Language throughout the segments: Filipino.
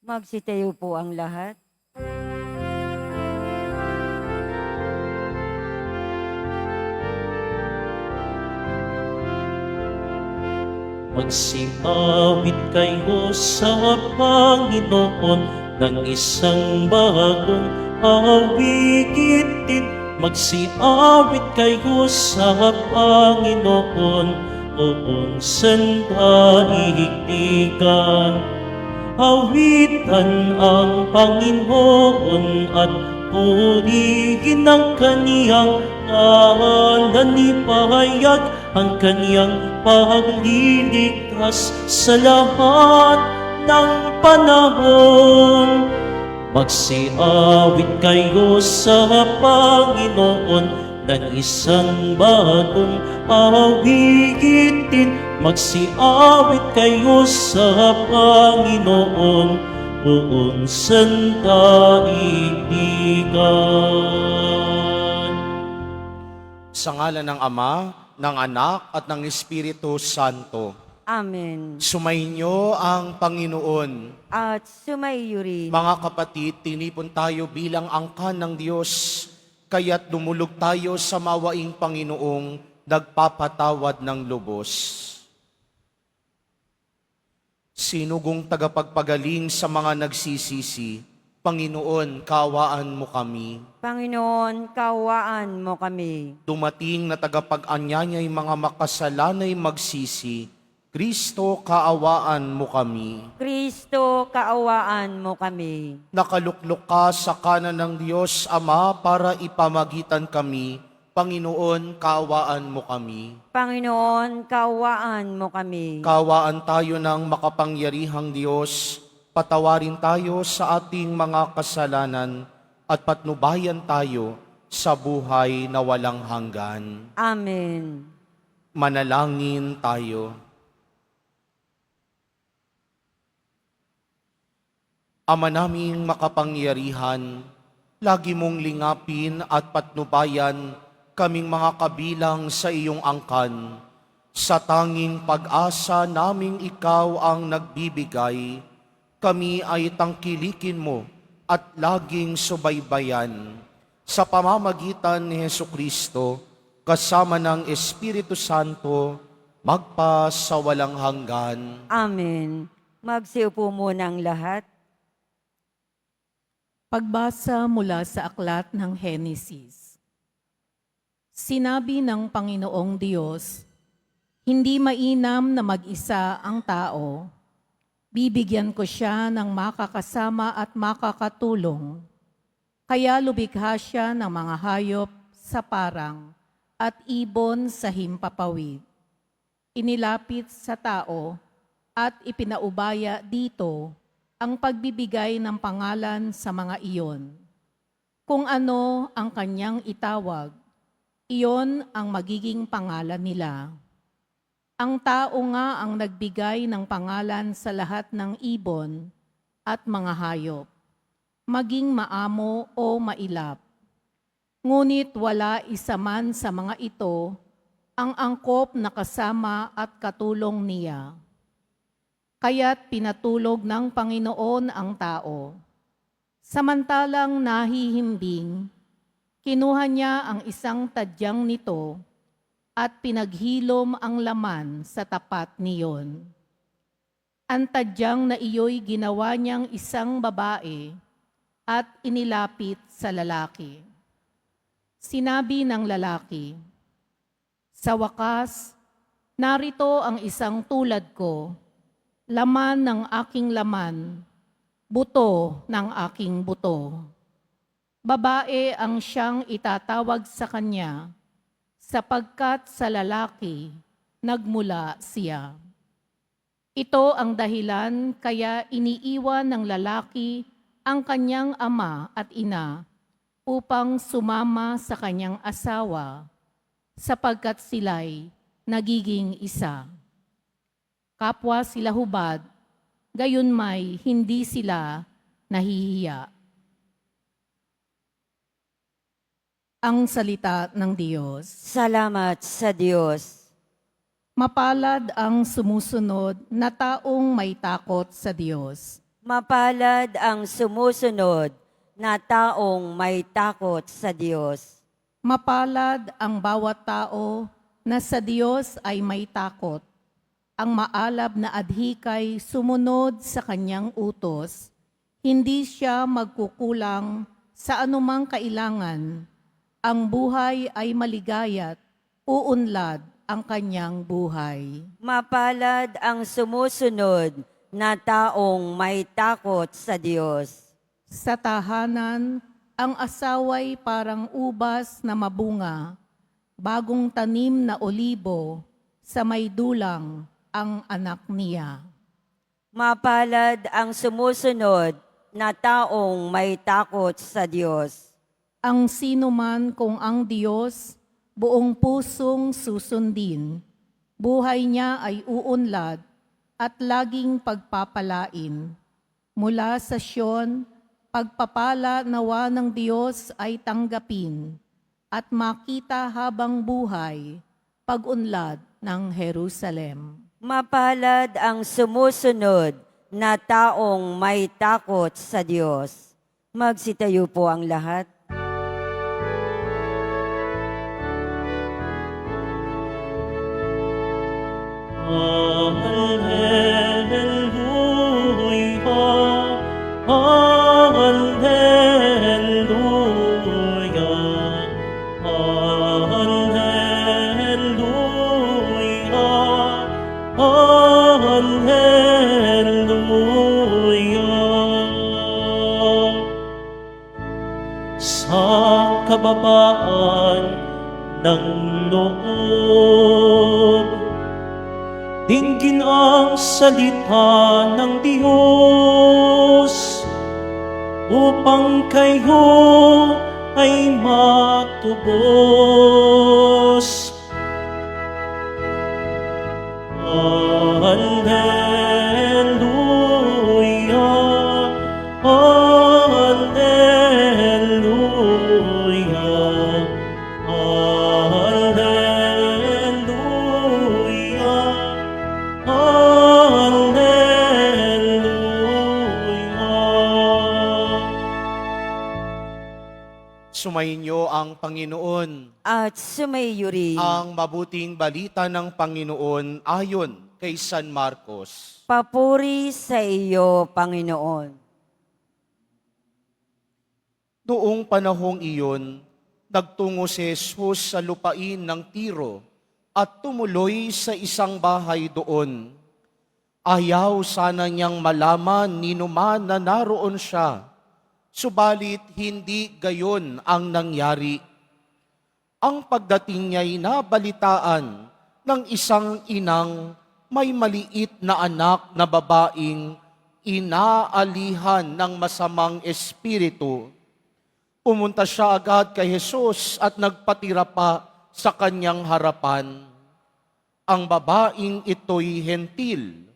Magsitayo po ang lahat. Magsiawit kayo sa Panginoon ng isang bagong awitin. Magsiawit kayo sa Panginoon, buong sandaigdigan. Awitan ang Panginoon at purihin ang kaniyang ngalan. Ipahayag ang kaniyang pagliligtas sa lahat ng panahon. Magsiawit kayo sa Panginoon ng isang bagong awitin. Magsiawit kayo sa Panginoon, buong sandaigdigan. Sa ngalan ng Ama, ng Anak, at ng Espiritu Santo. Amen. Sumainyo ang Panginoon. At sumaiyo rin. Mga kapatid, tinipon tayo bilang angkan ng Diyos, kaya't dumulog tayo sa mawaing Panginoong nagpapatawad ng lubos. Sinugong tagapagpagaling sa mga nagsisisi, Panginoon, kaawaan mo kami. Panginoon, kaawaan mo kami. Dumating na tagapag-anyanyay mga makasalanay magsisi, Kristo, kaawaan mo kami. Kristo, kaawaan mo kami. Nakaluklok ka sa kanan ng Diyos Ama para ipamagitan kami. Panginoon, kaawaan mo kami. Panginoon, kaawaan mo kami. Kaawaan tayo ng makapangyarihang Diyos. Patawarin tayo sa ating mga kasalanan at patnubayan tayo sa buhay na walang hanggan. Amen. Manalangin tayo. Ama naming makapangyarihan, lagi mong lingapin at patnubayan kaming mga kabilang sa iyong angkan. Sa tanging pag-asa naming ikaw ang nagbibigay, kami ay tangkilikin mo at laging subaybayan. Sa pamamagitan ni Hesukristo, kasama ng Espiritu Santo, magpa sa walang hanggan. Amen. Magsiupo muna ang lahat. Pagbasa mula sa aklat ng Henesis. Sinabi ng Panginoong Diyos, hindi mainam na mag-isa ang tao. Bibigyan ko siya ng makakasama at makakatulong. Kaya lumikha siya ng mga hayop sa parang at ibon sa himpapawid. Inilapit sa tao at ipinaubaya dito ang pagbibigay ng pangalan sa mga iyon. Kung ano ang kanyang itawag, iyon ang magiging pangalan nila. Ang tao nga ang nagbigay ng pangalan sa lahat ng ibon at mga hayop, maging maamo o mailap. Ngunit wala isa man sa mga ito ang angkop na kasama at katulong niya. Kaya't pinatulog ng Panginoon ang tao. Samantalang nahihimbing, kinuha niya ang isang tadyang nito at pinaghilom ang laman sa tapat niyon. Ang tadyang na iyo'y ginawa niyang isang babae at inilapit sa lalaki. Sinabi ng lalaki, sa wakas, narito ang isang tulad ko, laman ng aking laman, buto ng aking buto. Babae ang siyang itatawag sa kanya, sapagkat sa lalaki nagmula siya. Ito ang dahilan kaya iniiwan ng lalaki ang kanyang ama at ina upang sumama sa kanyang asawa, sapagkat sila'y nagiging isa. Kapwa sila hubad, gayon may hindi sila nahihiya. Ang salita ng Diyos. Salamat sa Diyos. Mapalad ang sumusunod na taong may takot sa Diyos. Mapalad ang sumusunod na taong may takot sa Diyos. Mapalad ang bawat tao na sa Diyos ay may takot. Ang maalab na adhikay sumunod sa kanyang utos. Hindi siya magkukulang sa anumang kailangan. Ang buhay ay maligaya't uunlad ang kanyang buhay. Mapalad ang sumusunod na taong may takot sa Diyos. Sa tahanan, ang asaway parang ubas na mabunga, bagong tanim na olibo, sa may dulang ang anak niya. Mapalad ang sumusunod na taong may takot sa Diyos. Ang sinuman kung ang Diyos buong pusong susundin, buhay niya ay uunlad at laging pagpapalain. Mula sa Siyon, pagpapala nawa ng Diyos ay tanggapin at makita habang buhay, pag-unlad ng Jerusalem. Mapalad ang sumusunod na taong may takot sa Diyos. Magsitayo po ang lahat. Hallelujah, Hallelujah, Hallelujah, Hallelujah. Sa kababaan ng loob, dinggin ang salita ng Diyos upang kayo ay matubos. Hallelujah, Hallelujah, Hallelujah, Hallelujah. Sumayin niyo ang Panginoon. At sumayo rin. Ang mabuting balita ng Panginoon ayon kay San Marcos. Papuri sa iyo, Panginoon. Noong panahong iyon, nagtungo si Jesus sa lupain ng Tiro at tumuloy sa isang bahay doon. Ayaw sana niyang malaman ni numan na naroon siya, subalit hindi gayon ang nangyari. Ang pagdating niya'y nabalitaan ng isang inang may maliit na anak na babaeng inaalihan ng masamang espiritu. Pumunta siya agad kay Jesus at nagpatira pa sa kanyang harapan. Ang babaeng ito'y hentil,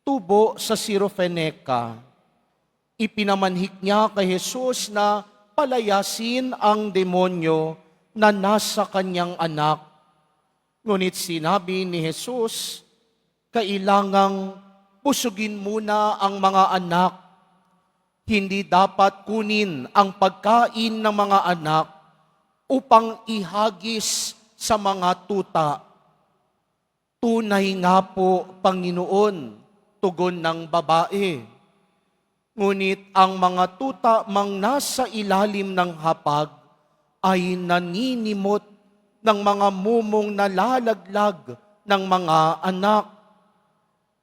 tubo sa Sirofeneca. Ipinamanhik niya kay Jesus na palayasin ang demonyo na nasa kanyang anak. Ngunit sinabi ni Jesus, kailangang pusugin muna ang mga anak. Hindi dapat kunin ang pagkain ng mga anak upang ihagis sa mga tuta. Tunay nga po, Panginoon, tugon ng babae. Ngunit ang mga tuta mang nasa ilalim ng hapag ay naninimot ng mga mumong nalalaglag ng mga anak.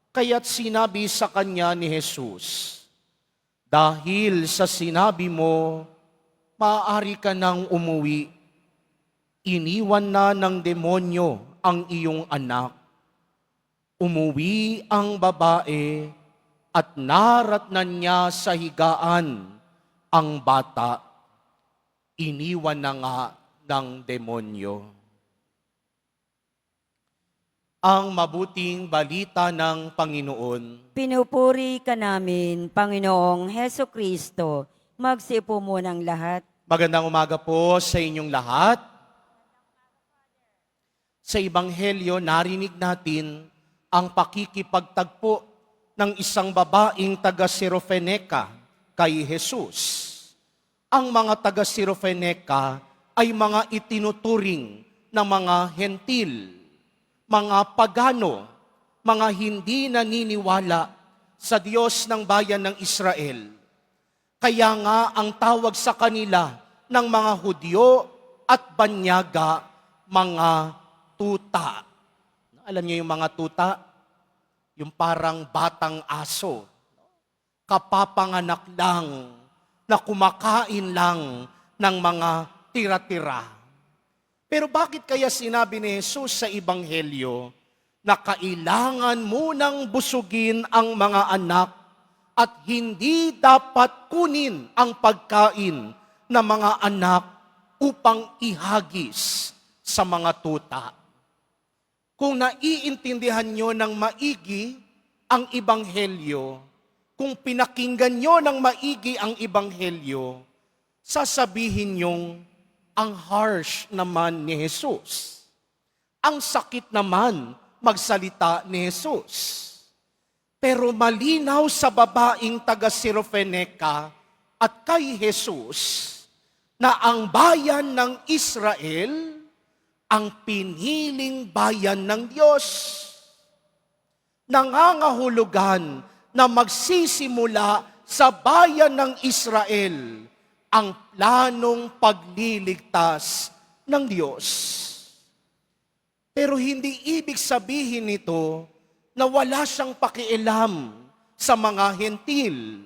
Kaya't sinabi sa kanya ni Jesus, dahil sa sinabi mo, maaari ka nang umuwi. Iniwan na ng demonyo ang iyong anak. Umuwi ang babae at naratnan niya sa higaan ang bata. Iniwan na nga ng demonyo. Ang mabuting balita ng Panginoon. Pinupuri ka namin, Panginoong Heso Kristo. Magsipo munang lahat. Magandang umaga po sa inyong lahat. Sa Ebanghelyo, narinig natin ang pakikipagtagpo ng isang babaeng taga-Sirofeneca kay Jesus. Ang mga taga-Sirofeneca ay mga itinuturing ng mga hentil, mga pagano, mga hindi naniniwala sa Diyos ng bayan ng Israel. Kaya nga ang tawag sa kanila ng mga Hudyo at banyaga, mga tuta. Alam niyo yung mga tuta? Yung parang batang aso. Kapapanganak lang, na kumakain lang ng mga tira-tira. Pero bakit kaya sinabi ni Jesus sa Ebanghelyo na kailangan munang busugin ang mga anak at hindi dapat kunin ang pagkain ng mga anak upang ihagis sa mga tuta? Kung naiintindihan nyo ng maigi ang Ebanghelyo, kung pinakinggan nyo ng maigi ang Ebanghelyo, sasabihin nyong ang harsh naman ni Jesus. Ang sakit naman magsalita ni Jesus. Pero malinaw sa babaeng taga-Sirofeneca at kay Jesus na ang bayan ng Israel ang piniling bayan ng Diyos. Nangangahulugan na magsisimula sa bayan ng Israel ang planong pagliligtas ng Diyos. Pero hindi ibig sabihin nito na wala siyang pakialam sa mga hentil.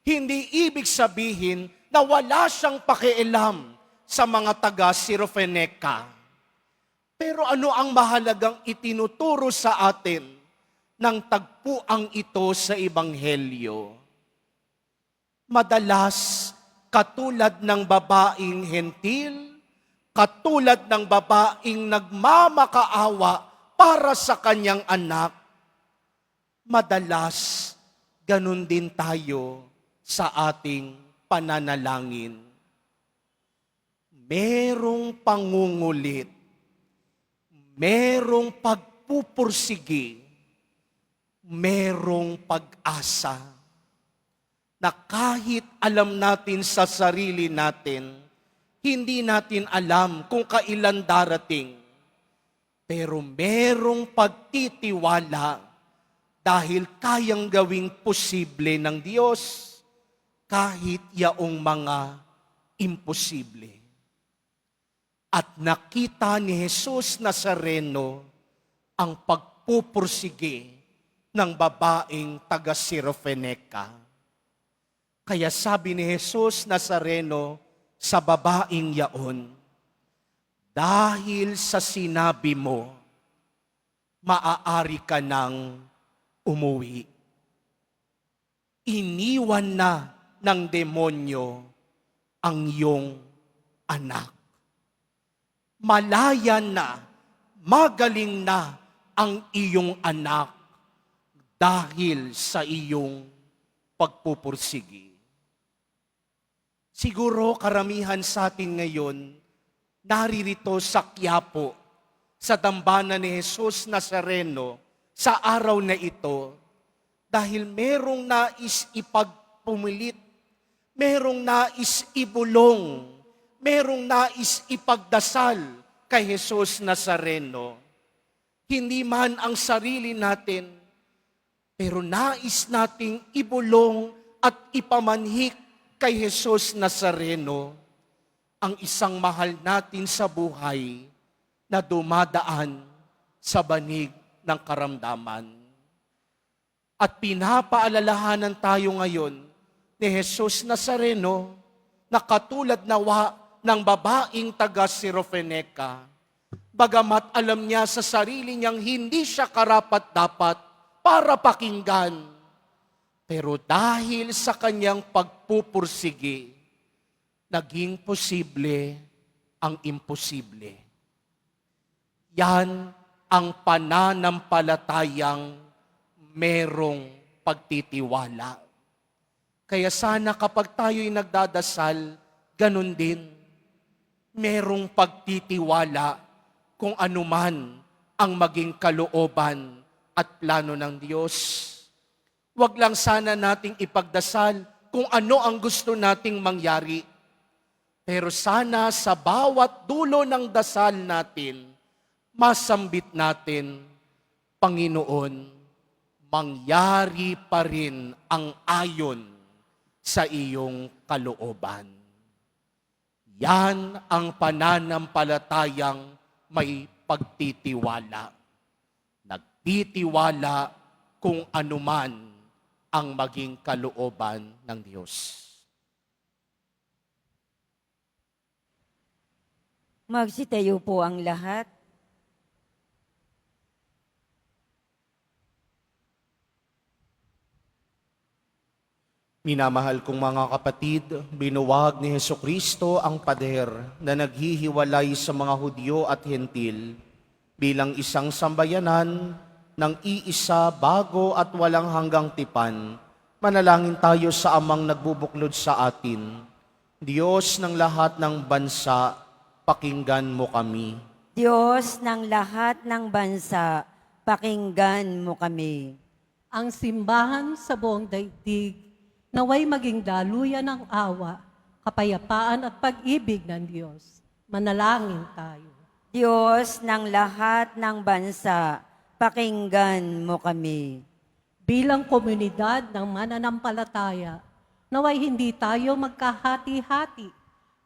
Hindi ibig sabihin na wala siyang pakialam sa mga taga-Sirofeneca. Pero ano ang mahalagang itinuturo sa atin ng tagpuang ito sa Ebanghelyo? Madalas, katulad ng babaeng hentil, katulad ng babaeng nagmamakaawa para sa kanyang anak, madalas ganun din tayo sa ating pananalangin. Merong pangungulit, merong pagpupursigi, merong pag-asa na kahit alam natin sa sarili natin, hindi natin alam kung kailan darating. Pero merong pagtitiwala dahil kayang gawing posible ng Diyos kahit yaong mga imposible. At nakita ni Jesus Nazareno ang pagpupursige ng babaeng taga-Sirofeneca. Kaya sabi ni Jesus Nazareno sa babaeng yaon, dahil sa sinabi mo, maaari ka nang umuwi. Iniwan na ng demonyo ang iyong anak. Malaya na, magaling na ang iyong anak dahil sa iyong pagpupursigi. Siguro karamihan sa atin ngayon, naririto sa Quiapo, sa dambana ni Jesus Nazareno, sa araw na ito, dahil merong nais ipagpumilit, merong nais ibulong, merong nais ipagdasal kay Jesus Nazareno. Hindi man ang sarili natin, pero nais nating ibulong at ipamanhik kay Jesus Nazareno, ang isang mahal natin sa buhay na dumadaan sa banig ng karamdaman. At pinapaalalahanan tayo ngayon ni Jesus Nazareno na katulad nawa ng babaeng taga-Sirofeneca, bagamat alam niya sa sarili niyang hindi siya karapat-dapat para pakinggan, pero dahil sa kanyang pagpupursige, naging posible ang imposible. Yan ang pananampalatayang merong pagtitiwala. Kaya sana kapag tayo'y nagdadasal, ganun din, merong pagtitiwala kung anuman ang maging kalooban at plano ng Diyos. Huwag lang sana nating ipagdasal kung ano ang gusto nating mangyari. Pero sana sa bawat dulo ng dasal natin, masambit natin, Panginoon, mangyari pa rin ang ayon sa iyong kalooban. Yan ang pananampalatayang may pagtitiwala. Nagtitiwala kung anuman ang maging kalooban ng Diyos. Magsitayo po ang lahat. Minamahal kong mga kapatid, binuwag ni Hesukristo ang pader na naghihiwalay sa mga Hudyo at Hentil bilang isang sambayanan ng iisa, bago at walang hanggang tipan. Manalangin tayo sa Amang nagbubuklod sa atin. Diyos ng lahat ng bansa, pakinggan mo kami. Diyos ng lahat ng bansa, pakinggan mo kami. Ang simbahan sa buong daigdig, naway maging daluyan ng awa, kapayapaan at pag-ibig ng Diyos. Manalangin tayo. Diyos ng lahat ng bansa, pakinggan mo kami. Bilang komunidad ng mananampalataya, naway hindi tayo magkahati-hati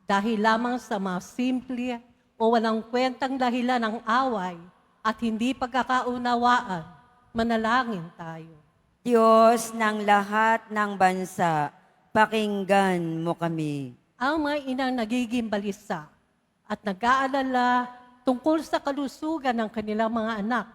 dahil lamang sa mga simple o walang kwentang dahilan ng away at hindi pagkakaunawaan. Manalangin tayo. Diyos ng lahat ng bansa, pakinggan mo kami. Ang mga inang nagiging balisa at nag-aalala tungkol sa kalusugan ng kanilang mga anak,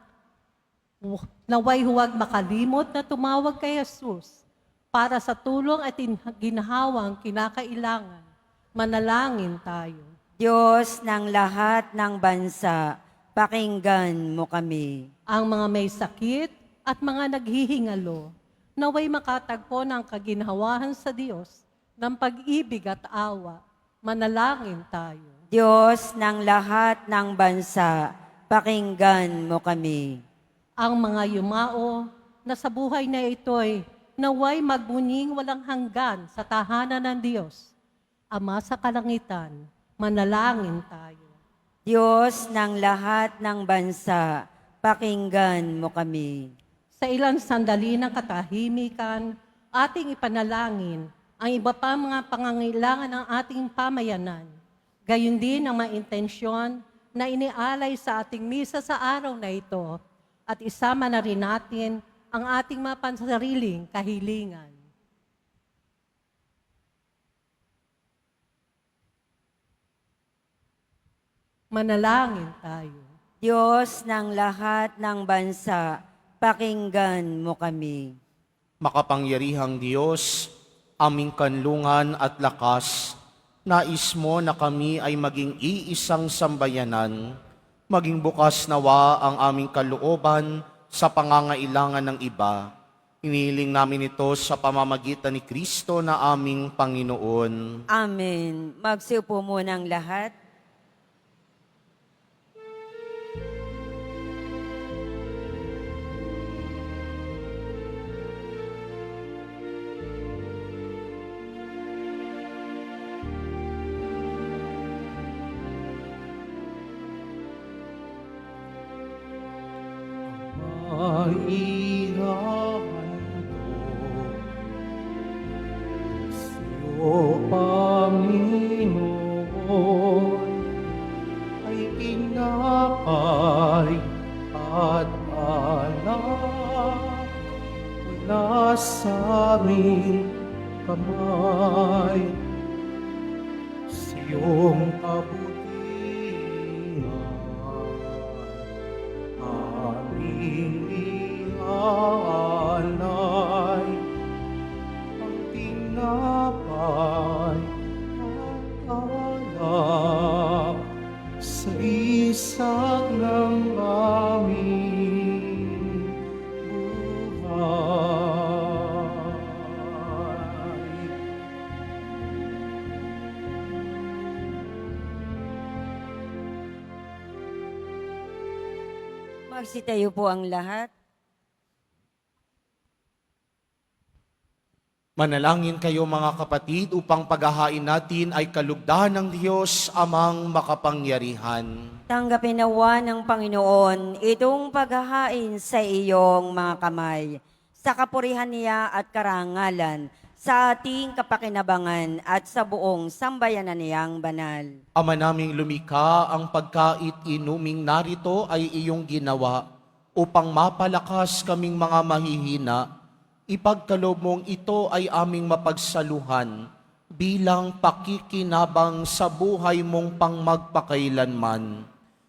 naway huwag makalimot na tumawag kay Jesus para sa tulong at ginhawang kinakailangan. Manalangin tayo. Diyos ng lahat ng bansa, pakinggan mo kami. Ang mga may sakit at mga naghihingalo, naway makatagpo ng kaginhawahan sa Diyos ng pag-ibig at awa. Manalangin tayo. Diyos ng lahat ng bansa, pakinggan mo kami. Ang mga yumao na sa buhay na ito'y naway magbunying walang hanggan sa tahanan ng Diyos. Ama sa kalangitan, manalangin tayo. Diyos ng lahat ng bansa, pakinggan mo kami. Sa ilang sandali ng katahimikan, ating ipanalangin ang iba pa mga pangangailangan ng ating pamayanan. Gayon din ang mga intensyon na inialay sa ating misa sa araw na ito at isama na rin natin ang ating mga pansariling kahilingan. Manalangin tayo. Diyos ng lahat ng bansa, pakinggan mo kami. Makapangyarihang Diyos, aming kanlungan at lakas, nais mo na kami ay maging iisang sambayanan, maging bukas nawa ang aming kalooban sa pangangailangan ng iba. Inihiling namin ito sa pamamagitan ni Kristo na aming Panginoon. Amen. Magsiupo muna ang lahat. O Panginoon, ay inakay at alak mula sa aming kamay. Sa iyong kabutihan, aming iaalay ang tinapay at alak sa isang ng aming buhay. Magsitayo po ang lahat. Manalangin kayo mga kapatid upang paghahain natin ay kalugdan ng Diyos amang makapangyarihan. Tanggapin nawa ng Panginoon itong paghahain sa iyong mga kamay, sa kapurihan niya at karangalan, sa ating kapakinabangan at sa buong sambayanan niyang banal. Ama naming lumikha, ang pagkait inuming narito ay iyong ginawa upang mapalakas kaming mga mahihina. Ipagkaloob mong ito ay aming mapagsaluhan bilang pakikinabang sa buhay mong pangmagpakailanman.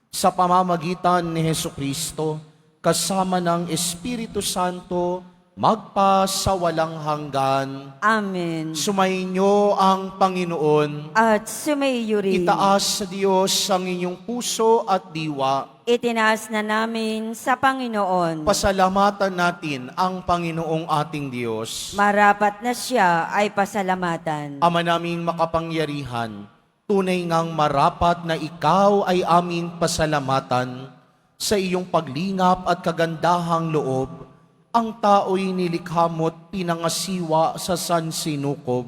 Sa pamamagitan ni Hesukristo, kasama ng Espiritu Santo, magpa sa walang hanggan. Amen. Sumainyo ang Panginoon. At sumaiyo rin. Itaas sa Diyos ang inyong puso at diwa. Itinaas na namin sa Panginoon. Pasalamatan natin ang Panginoong ating Diyos. Marapat na siya ay pasalamatan. Ama naming makapangyarihan, tunay ngang marapat na ikaw ay aming pasalamatan sa iyong paglingap at kagandahang loob. Ang tao'y nilikha mo't pinangasiwa sa sansinukob.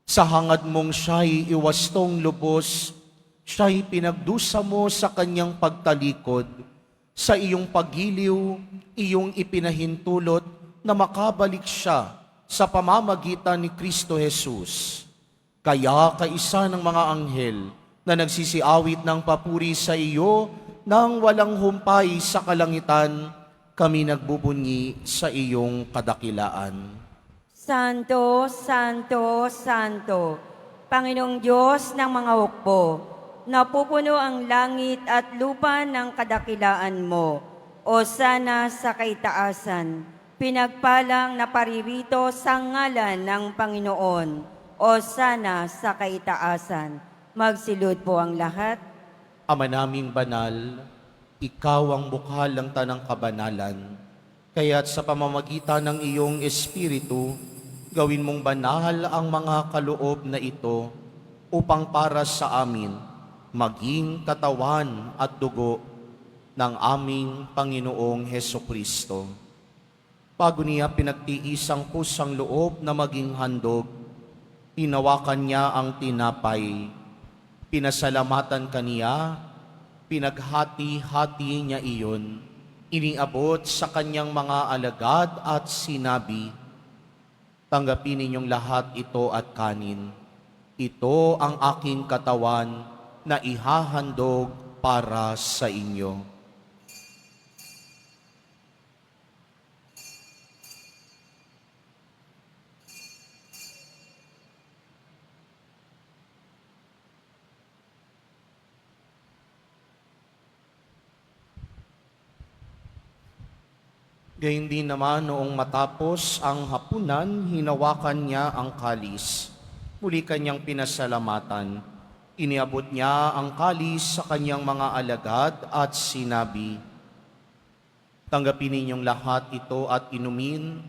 Sa hangad mong siya'y iwastong lubos, siya'y pinagdusa mo sa kanyang pagtalikod. Sa iyong paggiliw, iyong ipinahintulot na makabalik siya sa pamamagitan ni Kristo Jesus. Kaya kaisa ng mga anghel na nagsisiawit ng papuri sa iyo nang walang humpay sa kalangitan, kami nagbubunyi sa iyong kadakilaan. Santo, Santo, Santo, Panginoong Diyos ng mga hukbo, napupuno ang langit at lupa ng kadakilaan mo. O sana sa kaitaasan, pinagpalang na paririto sa ngalan ng Panginoon. O sana sa kaitaasan, magsilud po ang lahat. Ama naming banal, ikaw ang bukal ng tanang kabanalan. Kaya't sa pamamagitan ng iyong Espiritu, gawin mong banal ang mga kaloob na ito upang para sa amin maging katawan at dugo ng aming Panginoong Hesukristo. Bago niya pinagtiis ang kusang loob na maging handog, hinawakan niya ang tinapay, pinasalamatan kaniya, pinaghati-hati niya iyon, iniabot sa kanyang mga alagad at sinabi, tanggapin ninyong lahat ito at kanin. Ito ang aking katawan na ihahandog para sa inyo. Gayun din naman noong matapos ang hapunan, hinawakan niya ang kalis. Muli kanyang pinasalamatan. Iniabot niya ang kalis sa kanyang mga alagad at sinabi, tanggapin ninyong lahat ito at inumin.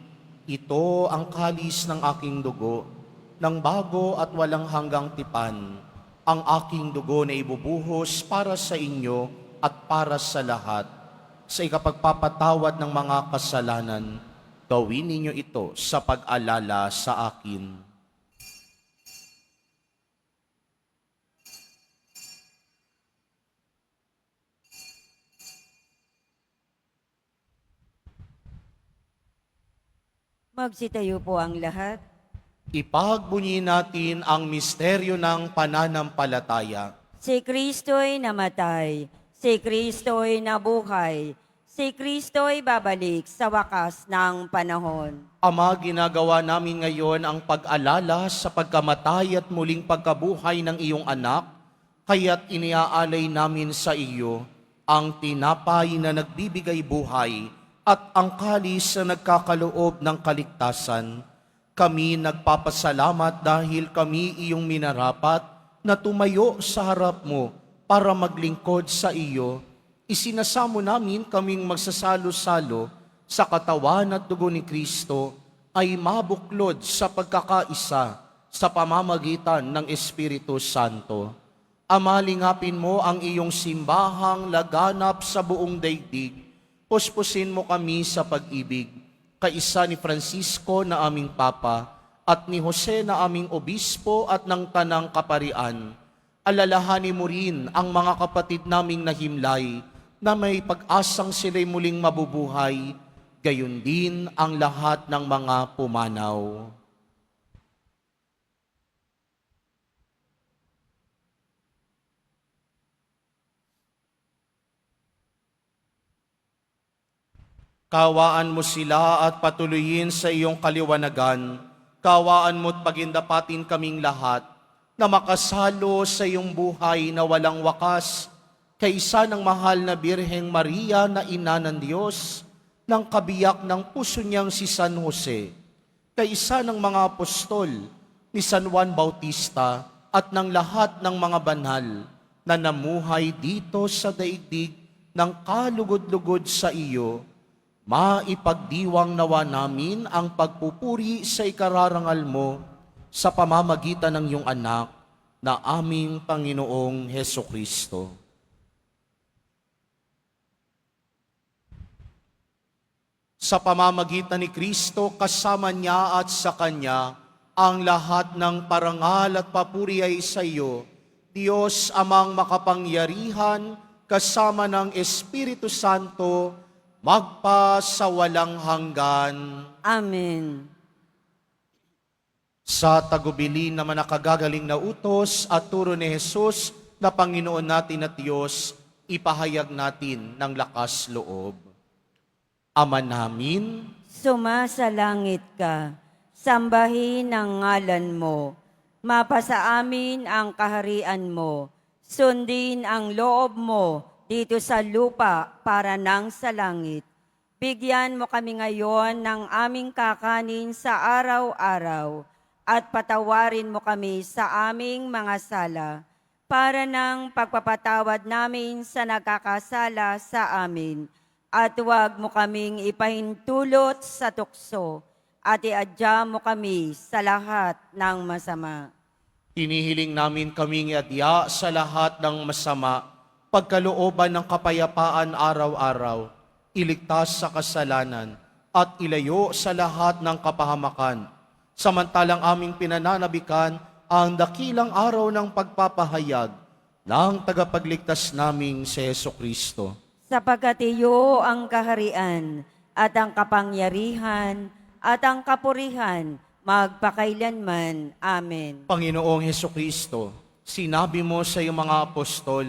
Ito ang kalis ng aking dugo, ng bago at walang hanggang tipan. Ang aking dugo na ibubuhos para sa inyo at para sa lahat. Sa ikapagpapatawad ng mga kasalanan, gawin ninyo ito sa pag-alala sa akin. Magsitayo po ang lahat. Ipagbunyi natin ang misteryo ng pananampalataya. Si Kristo'y namatay, si Kristo'y nabuhay, si Kristo'y babalik sa wakas ng panahon. Ama, ginagawa namin ngayon ang pag-alala sa pagkamatay at muling pagkabuhay ng iyong anak, kaya't iniaalay namin sa iyo ang tinapay na nagbibigay buhay at ang kalis na nagkakaloob ng kaligtasan. Kami nagpapasalamat dahil kami iyong minarapat na tumayo sa harap mo para maglingkod sa iyo. Isinasamo namin kaming magsasalo-salo sa katawan at dugo ni Kristo ay mabuklod sa pagkakaisa sa pamamagitan ng Espiritu Santo. Ama, lingapin mo ang iyong simbahang laganap sa buong daigdig. Puspusin mo kami sa pag-ibig. Kaisa ni Francisco na aming Papa at ni Jose na aming obispo at ng tanang kaparian, alalahanin mo rin ang mga kapatid naming nahimlay na may pag-asang sila'y muling mabubuhay, gayon din ang lahat ng mga pumanaw. Kawaan mo sila at patuloyin sa iyong kaliwanagan. Kawaan mo't pagindapatin kaming lahat na makasalo sa iyong buhay na walang wakas, kaysa ng mahal na Birheng Maria na ina ng Diyos, ng kabiyak ng puso niyang si San Jose, kaysa ng mga apostol ni San Juan Bautista at ng lahat ng mga banal na namuhay dito sa daigdig ng kalugod-lugod sa iyo, maipagdiwang nawa namin ang pagpupuri sa ikararangal mo sa pamamagitan ng iyong anak na aming Panginoong Hesukristo. Sa pamamagitan ni Kristo, kasama niya at sa Kanya, ang lahat ng parangal at papuri ay sa iyo, Diyos amang makapangyarihan, kasama ng Espiritu Santo, magpa sa walang hanggan. Amen. Sa tagubilin naman nakagagaling na utos at turo ni Jesus na Panginoon natin at Diyos, ipahayag natin ng lakas loob. Ama namin, Sumasalangit ka, sambahin ang ngalan mo, mapasa amin ang kaharian mo, sundin ang loob mo dito sa lupa para nang sa langit. Bigyan mo kami ngayon ng aming kakanin sa araw-araw at patawarin mo kami sa aming mga sala para ng pagpapatawad namin sa nagkakasala sa amin. At huwag mo kaming ipahintulot sa tukso at iadya mo kami sa lahat ng masama. hinihiling namin kaming iadya sa lahat ng masama, pagkalooban ng kapayapaan araw-araw, iligtas sa kasalanan, at ilayo sa lahat ng kapahamakan. Samantalang aming pinananabikan ang dakilang araw ng pagpapahayag ng tagapagligtas naming si Hesukristo. Sapagkat iyo ang kaharian at ang kapangyarihan at ang kapurihan magpakailanman. Amen. Panginoong Hesukristo, sinabi mo sa iyong mga apostol,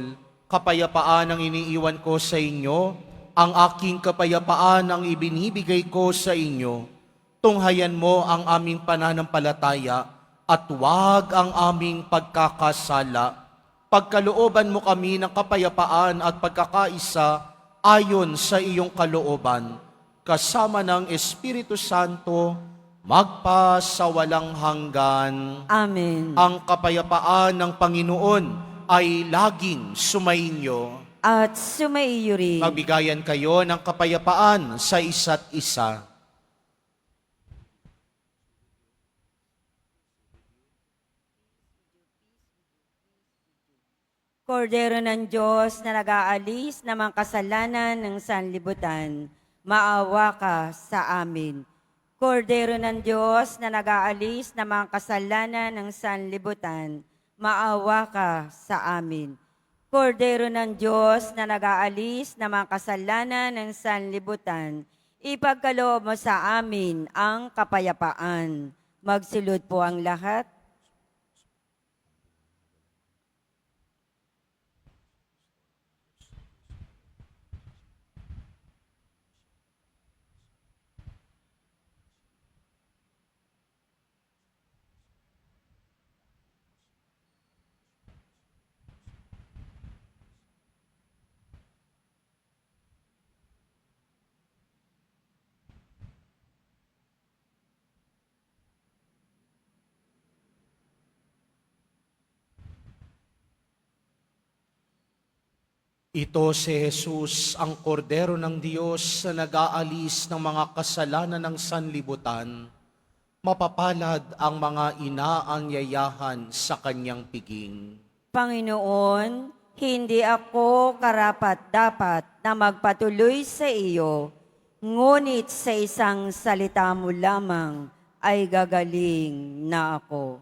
kapayapaan ang iniiwan ko sa inyo, ang aking kapayapaan ang ibinibigay ko sa inyo. Tunghayan mo ang aming pananampalataya at huwag ang aming pagkakasala. Pagkalooban mo kami ng kapayapaan at pagkakaisa ayon sa iyong kalooban, kasama ng Espiritu Santo, magpa sa walang hanggan. Amen. Ang kapayapaan ng Panginoon ay laging sumainyo. At sumaiyo rin. Magbigayan kayo ng kapayapaan sa isa't isa. Kordero ng Diyos na nag-aalis ng mga kasalanan ng sanlibutan, maawa ka sa amin. Kordero ng Diyos na nag-aalis ng mga kasalanan ng sanlibutan, maawa ka sa amin. Kordero ng Diyos na nag-aalis ng mga kasalanan ng sanlibutan, ipagkaloob mo sa amin ang kapayapaan. Magsilod po ang lahat. Ito si Jesus, ang kordero ng Diyos na nag-aalis ng mga kasalanan ng sanlibutan. Mapapalad ang mga inaangyayahan sa kanyang piging. Panginoon, hindi ako karapat-dapat na magpatuloy sa iyo, ngunit sa isang salita mo lamang ay gagaling na ako.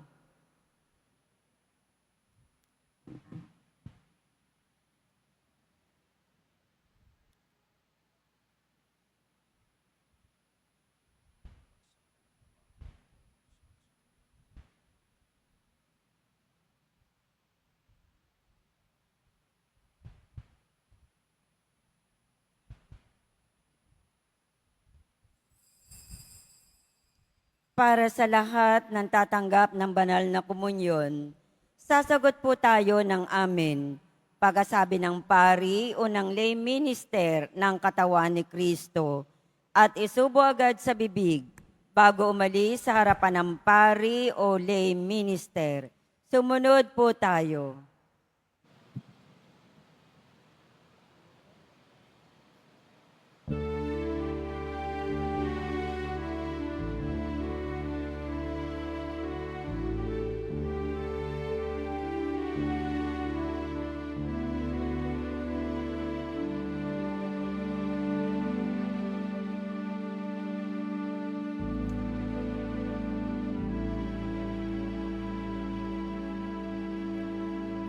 Para sa lahat ng tatanggap ng banal na komunyon, sasagot po tayo ng amen. Pagkasabi ng pari o ng lay minister ng katawan ni Kristo at isubo agad sa bibig bago umalis sa harapan ng pari o lay minister. Sumunod po tayo.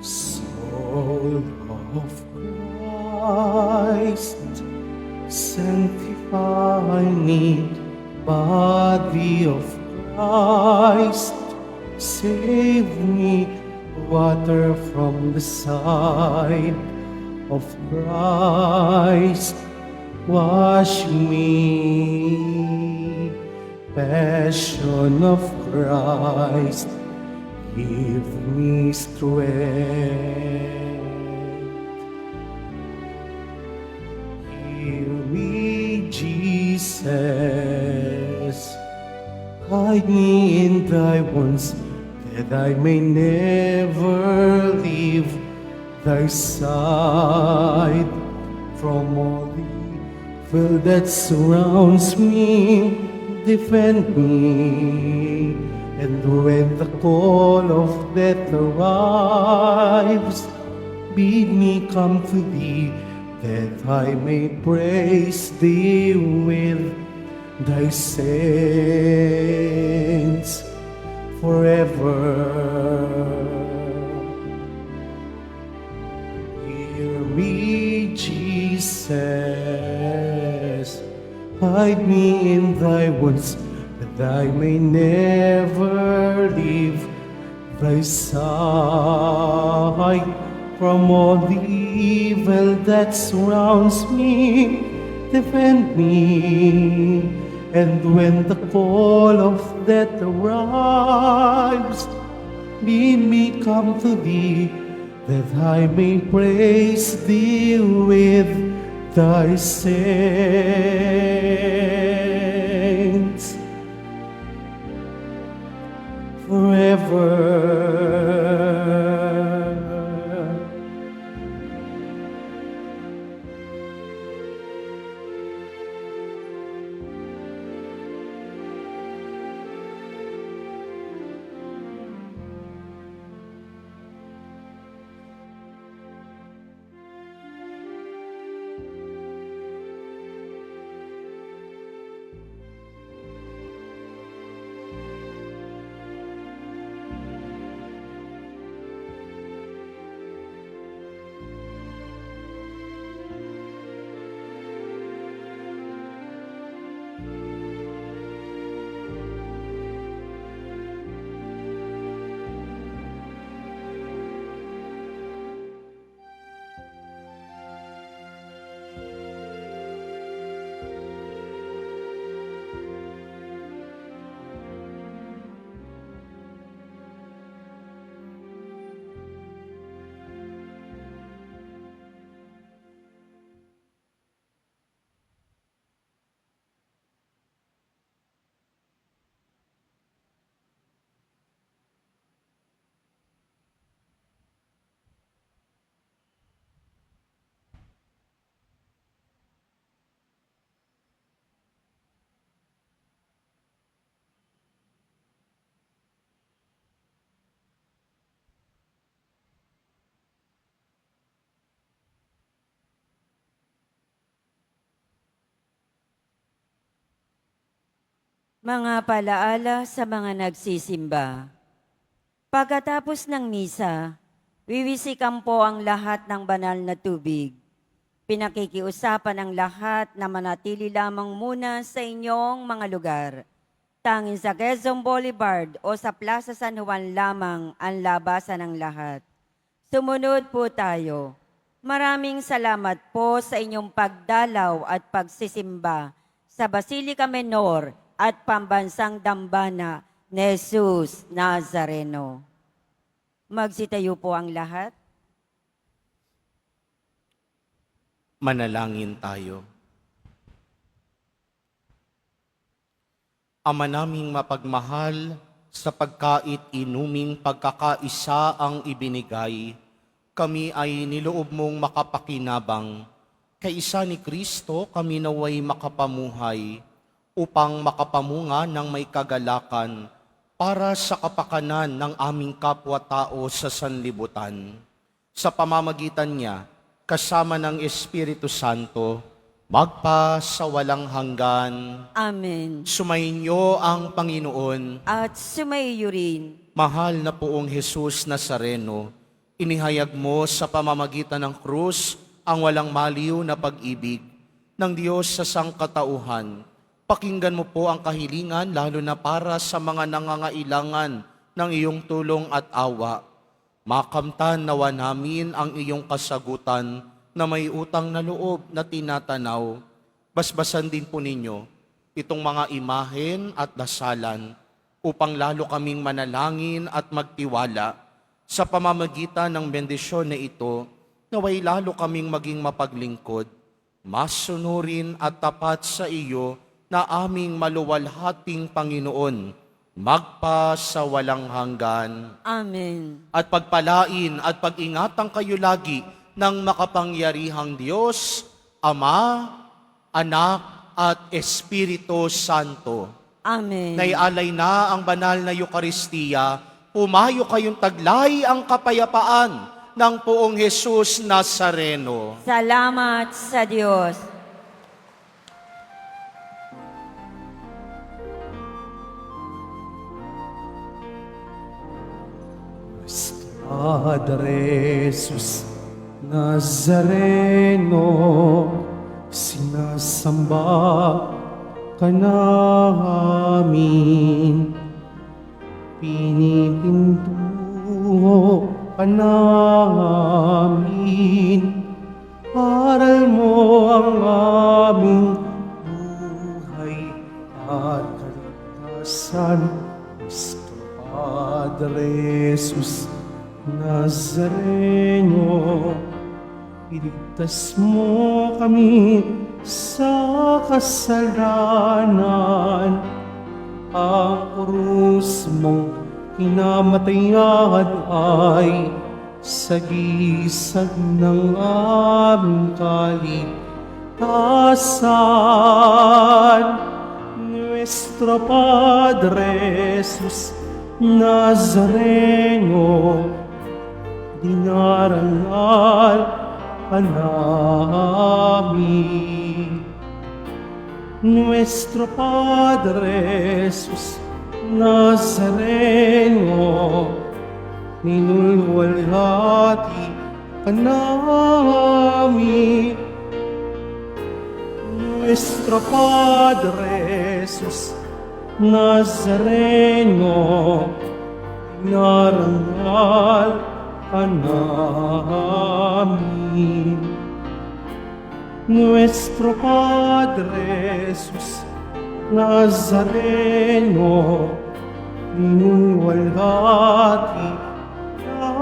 Soul of Christ, sanctify me. Body of Christ, save me. Water from the side of Christ, wash me. Passion of Christ, give me strength. Heal me, Jesus. Hide me in thy wounds, that I may never leave thy side. From all the evil that surrounds me, defend me. And when the call of death arrives, bid me come to thee, that I may praise thee with thy saints forever. Hear me, Jesus, hide me in thy wounds, that I may never leave thy side. From all the evil that surrounds me, defend me. And when the call of death arrives, bid me come to thee, that I may praise thee with thy saints forever. Mga palaala sa mga nagsisimba. Pagkatapos ng misa, wiwisikan po ang lahat ng banal na tubig. Pinakikiusapan ang lahat na manatili lamang muna sa inyong mga lugar. Tanging sa Quezon Boulevard o sa Plaza San Juan lamang ang labasan ng lahat. Sumunod po tayo. Maraming salamat po sa inyong pagdalaw at pagsisimba sa Basilica Menor at Pambansang Dambana ni Jesus Nazareno. Magsitayo po ang lahat. Manalangin tayo. Ama naming mapagmahal, sa pagkait inuming pagkakaisa ang ibinigay, kami ay niloob mong makapakinabang. Kaisa ni Kristo kami naway makapamuhay, upang makapamunga ng may kagalakan para sa kapakanan ng aming kapwa-tao sa sanlibutan. Sa pamamagitan niya, kasama ng Espiritu Santo, magpa sa walang hanggan. Amen. Sumainyo ang Panginoon. At sumaiyo rin. Mahal na poong Jesus Nazareno, inihayag mo sa pamamagitan ng krus ang walang maliw na pag-ibig ng Diyos sa sangkatauhan. Pakinggan mo po ang kahilingan lalo na para sa mga nangangailangan ng iyong tulong at awa. Makamtan nawa namin ang iyong kasagutan na may utang na loob na tinatanaw. Basbasan din po ninyo itong mga imahen at dasalan upang lalo kaming manalangin at magtiwala sa pamamagitan ng bendisyon na ito, naway lalo kaming maging mapaglingkod, masunurin at tapat sa iyo na aming maluwalhating Panginoon, magpa sa walang hanggan. Amen. At pagpalain at pag-ingatan kayo lagi ng makapangyarihang Diyos, Ama, Anak, at Espiritu Santo. Amen. Naialay na ang banal na Eucharistia, pumayo kayong taglay ang kapayapaan ng poong Jesus Nazareno. Salamat sa Diyos. Padre Jesus Nazareno, sinasamba ka namin, pinipintuho ka namin, aral mo ang aming buhay at kaligtasan. Kristo Padre Jesus Nazareno, iligtas mo kami sa kasalanan. Ang krus mong kinamatayan ay sagisag ng aming kaligtasan. Nuestro Padre Jesus Nazareno, dinarangal ka namin. Nuestro Padre Jesus Nazareno, minulwalhati ka namin. Nuestro Padre Jesus Nazareno, dinarangal ka namin. Nuestro Padre Jesus Nazareno, minulwalhati ka